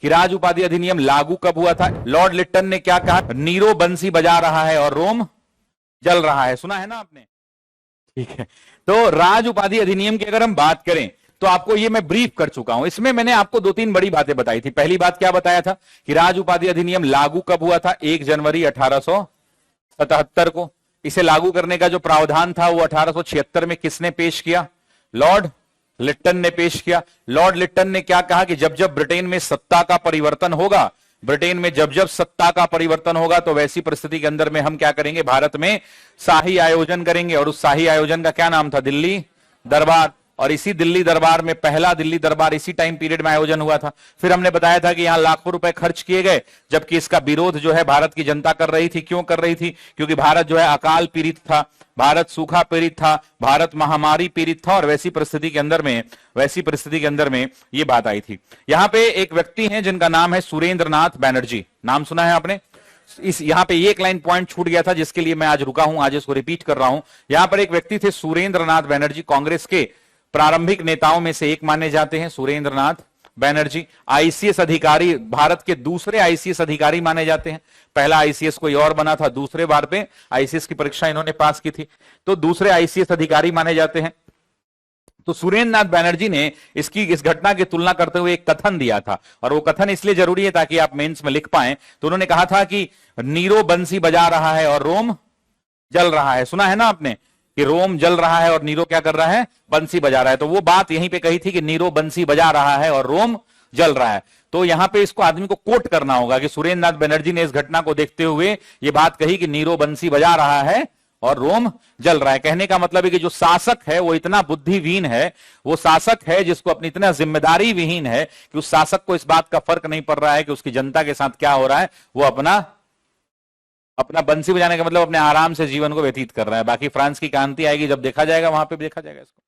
कि राज उपाधि अधिनियम लागू कब हुआ था? लॉर्ड लिट्टन ने क्या कहा? नीरो बंसी बजा रहा है और रोम जल रहा है। सुना है ना आपने? ठीक है, तो राज उपाधि अधिनियम की अगर हम बात करें तो आपको ये मैं ब्रीफ कर चुका हूं। इसमें मैंने आपको दो तीन बड़ी बातें बताई थी। पहली बात क्या बताया था कि राज उपाधि अधिनियम लागू कब हुआ था? 1 जनवरी 1877 को। इसे लागू करने का जो प्रावधान था वो 1876 में किसने पेश किया? लॉर्ड लिट्टन ने पेश किया। लॉर्ड लिट्टन ने क्या कहा कि जब जब ब्रिटेन में सत्ता का परिवर्तन होगा, ब्रिटेन में जब जब सत्ता का परिवर्तन होगा तो वैसी परिस्थिति के अंदर में हम क्या करेंगे? भारत में शाही आयोजन करेंगे। और उस शाही आयोजन का क्या नाम था? दिल्ली दरबार। और इसी दिल्ली दरबार में पहला दिल्ली दरबार इसी टाइम पीरियड में आयोजन हुआ था। फिर हमने बताया था कि यहां लाखों रुपए खर्च किए गए, जबकि इसका विरोध जो है भारत की जनता कर रही थी। क्यों कर रही थी? क्योंकि भारत जो है अकाल पीड़ित था, भारत सूखा पीड़ित था, भारत महामारी पीड़ित था। और वैसी परिस्थिति के अंदर में ये बात आई थी। यहां पे एक व्यक्ति हैं जिनका नाम है सुरेंद्रनाथ बैनर्जी। नाम सुना है आपने? इस यहां पे एक लाइन पॉइंट छूट गया था जिसके लिए मैं आज रुका हूं, आज इसको रिपीट कर रहा हूं। यहां पर एक व्यक्ति थे सुरेंद्रनाथ बैनर्जी, कांग्रेस के प्रारंभिक नेताओं में से एक माने जाते हैं सुरेंद्रनाथ बैनर्जी। आईसीएस अधिकारी, भारत के दूसरे आईसीएस अधिकारी माने जाते हैं। पहला आईसीएस कोई और बना था, दूसरे बार पे आईसीएस की परीक्षा इन्होंने पास की थी, तो दूसरे आईसीएस अधिकारी माने जाते हैं। तो सुरेंद्रनाथ बैनर्जी ने इस घटना की तुलना करते हुए एक कथन दिया था, और वो कथन इसलिए जरूरी है ताकि आप मेंस में लिख पाएं। तो उन्होंने कहा था कि नीरो बंसी बजा रहा है और रोम जल रहा है। सुना है ना आपने कि रोम जल रहा है और नीरो क्या कर रहा है? बंसी बजा रहा है। तो वो बात यहीं पे कही थी कि नीरो बंसी बजा रहा है और रोम जल रहा है। तो यहां पे इसको आदमी को कोट करना होगा कि सुरेंद्रनाथ बैनर्जी ने इस घटना को देखते हुए ये बात कही कि नीरो बंसी बजा रहा है और रोम जल रहा है। कहने का मतलब है कि जो शासक है वो इतना बुद्धिहीन है, वो शासक है जिसको अपनी इतना जिम्मेदारी विहीन है कि उस शासक को इस बात का फर्क नहीं पड़ रहा है कि उसकी जनता के साथ क्या हो रहा है। वो अपना बंसी बजाने का मतलब अपने आराम से जीवन को व्यतीत कर रहा है। बाकी फ्रांस की क्रांति आएगी, जब देखा जाएगा, वहां पे देखा जाएगा इसको।